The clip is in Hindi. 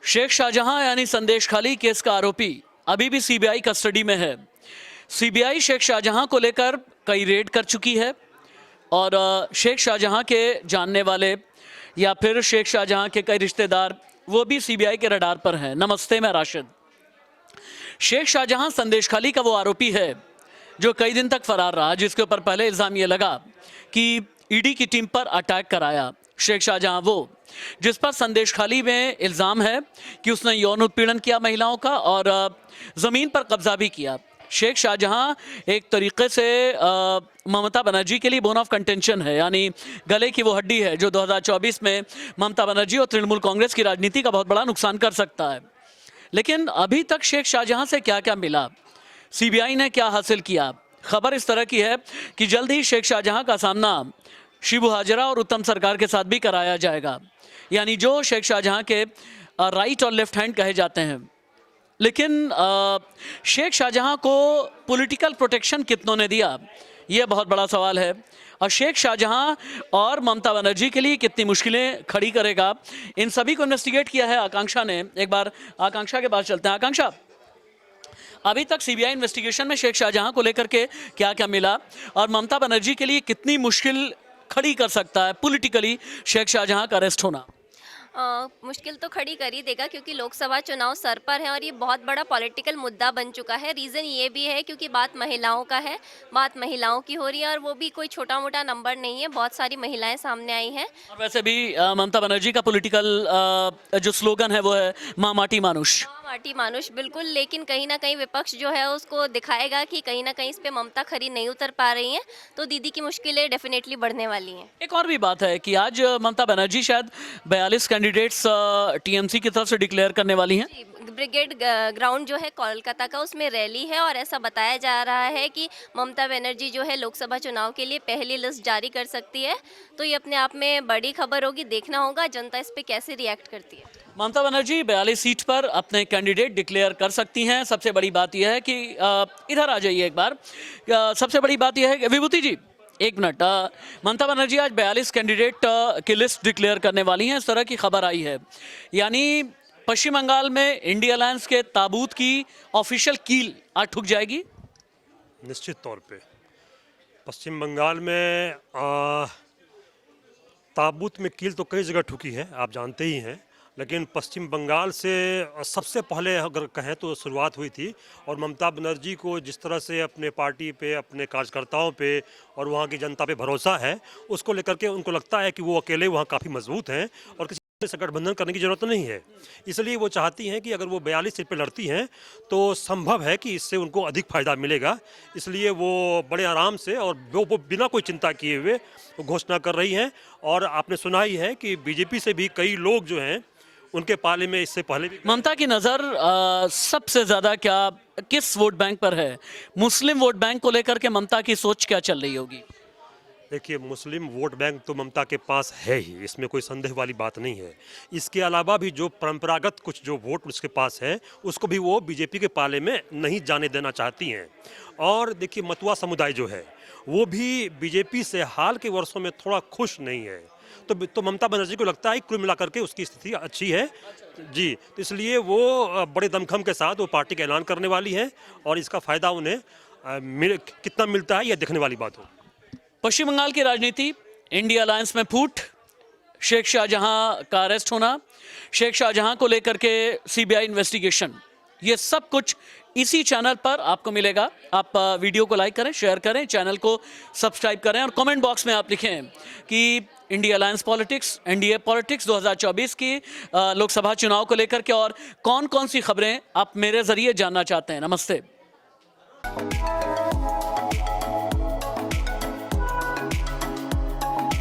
शेख शाहजहां यानी संदेश खाली केस का आरोपी अभी भी सीबीआई कस्टडी में है। सीबीआई शेख शाहजहां को लेकर कई रेड कर चुकी है और शेख शाहजहां के जानने वाले या फिर शेख शाहजहां के कई रिश्तेदार वो भी सीबीआई के रडार पर हैं। नमस्ते, मैं राशिद। शेख शाहजहां संदेश खाली का वो आरोपी है जो कई दिन तक फरार रहा, जिसके ऊपर पहले इल्ज़ाम ये लगा कि ईडी की टीम पर अटैक कराया। शेख शाहजहां वो जिस पर संदेश खाली में इल्ज़ाम है कि उसने यौन उत्पीड़न किया महिलाओं का और ज़मीन पर कब्जा भी किया। शेख शाहजहां एक तरीके से ममता बनर्जी के लिए बोन ऑफ कंटेंशन है, यानी गले की वो हड्डी है जो 2024 में ममता बनर्जी और तृणमूल कांग्रेस की राजनीति का बहुत बड़ा नुकसान कर सकता है। लेकिन अभी तक शेख शाहजहां से क्या क्या मिला, सीबीआई ने क्या हासिल किया, खबर इस तरह की है कि जल्द ही शेख शाहजहां का सामना शिबू हाजरा और उत्तम सरकार के साथ भी कराया जाएगा, यानी जो शेख शाहजहां के राइट और लेफ्ट हैंड कहे जाते हैं। लेकिन शेख शाहजहां को पॉलिटिकल प्रोटेक्शन कितनों ने दिया, यह बहुत बड़ा सवाल है। और शेख शाहजहां और ममता बनर्जी के लिए कितनी मुश्किलें खड़ी करेगा, इन सभी को इन्वेस्टिगेट किया है आकांक्षा ने। एक बार आकांक्षा के पास चलते हैं। आकांक्षा, अभी तक सीबीआई इन्वेस्टिगेशन में शेख शाहजहां को लेकर के क्या क्या मिला और ममता बनर्जी के लिए कितनी मुश्किल खड़ी कर सकता है पॉलिटिकली शेख शाहजहां का अरेस्ट होना? मुश्किल तो खड़ी कर ही देगा, क्योंकि लोकसभा चुनाव सर पर है और ये बहुत बड़ा पॉलिटिकल मुद्दा बन चुका है। रीज़न ये भी है क्योंकि बात महिलाओं का है, बात महिलाओं की हो रही है और वो भी कोई छोटा मोटा नंबर नहीं है, बहुत सारी महिलाएं सामने आई हैं। और वैसे भी ममता बनर्जी का पॉलिटिकल जो स्लोगन है वो है माँ माटी मानुष। माटी मानुष, बिल्कुल। लेकिन कहीं ना कहीं विपक्ष जो है उसको दिखाएगा कि कहीं ना कहीं इस पे ममता खरी नहीं उतर पा रही हैं, तो दीदी की मुश्किलें डेफिनेटली बढ़ने वाली हैं। एक और भी बात है कि आज ममता बनर्जी शायद 42 कैंडिडेट्स टीएमसी की तरफ से डिक्लेयर करने वाली हैं। ब्रिगेड ग्राउंड जो है कोलकाता का, उसमें रैली है और ऐसा बताया जा रहा है कि ममता बनर्जी जो है लोकसभा चुनाव के लिए पहली लिस्ट जारी कर सकती है। तो ये अपने आप में बड़ी खबर होगी, देखना होगा जनता इस पे कैसे रिएक्ट करती है। ममता बनर्जी 42 सीट पर अपने कैंडिडेट डिक्लेयर कर सकती हैं। सबसे बड़ी बात यह है कि इधर आ जाइए एक बार। सबसे बड़ी बात यह है कि विभूति जी एक मिनट, ममता बनर्जी आज 42 कैंडिडेट की लिस्ट डिक्लेयर करने वाली हैं, इस तरह की खबर आई है। यानी पश्चिम बंगाल में इंडिया अलायंस के ताबूत की ऑफिशियल कील आज ठुक जाएगी। निश्चित तौर पे पश्चिम बंगाल में ताबूत में कील तो कई जगह ठुकी है, आप जानते ही हैं। लेकिन पश्चिम बंगाल से सबसे पहले अगर कहें तो शुरुआत हुई थी और ममता बनर्जी को जिस तरह से अपने पार्टी पे, अपने कार्यकर्ताओं पे और वहाँ की जनता पे भरोसा है, उसको लेकर के उनको लगता है कि वो अकेले वहाँ काफ़ी मजबूत हैं और किसी से गठबंधन करने की ज़रूरत नहीं है। इसलिए वो चाहती हैं कि अगर वो 42 सीट पर लड़ती हैं तो संभव है कि इससे उनको अधिक फ़ायदा मिलेगा। इसलिए वो बड़े आराम से और वो बिना कोई चिंता किए हुए घोषणा कर रही हैं। और आपने सुना ही है कि बीजेपी से भी कई लोग जो हैं उनके पाले में इससे पहले भी। ममता की नज़र सबसे ज़्यादा क्या किस वोट बैंक पर है? मुस्लिम वोट बैंक को लेकर के ममता की सोच क्या चल रही होगी? देखिए, मुस्लिम वोट बैंक तो ममता के पास है ही, इसमें कोई संदेह वाली बात नहीं है। इसके अलावा भी जो परंपरागत कुछ जो वोट उसके पास है, उसको भी वो बीजेपी के पाले में नहीं जाने देना चाहती हैं। और देखिए, मतुआ समुदाय जो है वो भी बीजेपी से हाल के वर्षों में थोड़ा खुश नहीं है। तो ममता बनर्जी को लगता है कुल मिलाकर के उसकी स्थिति अच्छी है जी। तो इसलिए वो बड़े दमखम के साथ वो पार्टी का ऐलान करने वाली है और इसका फ़ायदा उन्हें कितना मिलता है यह देखने वाली बात हो। पश्चिम बंगाल की राजनीति, इंडिया अलायंस में फूट, शेख शाहजहां का अरेस्ट होना, शेख शाहजहां को लेकर के सीबीआई इन्वेस्टिगेशन, ये सब कुछ इसी चैनल पर आपको मिलेगा। आप वीडियो को लाइक करें, शेयर करें, चैनल को सब्सक्राइब करें और कमेंट बॉक्स में आप लिखें कि India alliance politics, NDA politics 2024 की लोकसभा चुनाव को लेकर के और कौन कौन सी खबरें आप मेरे जरिए जानना चाहते हैं। नमस्ते।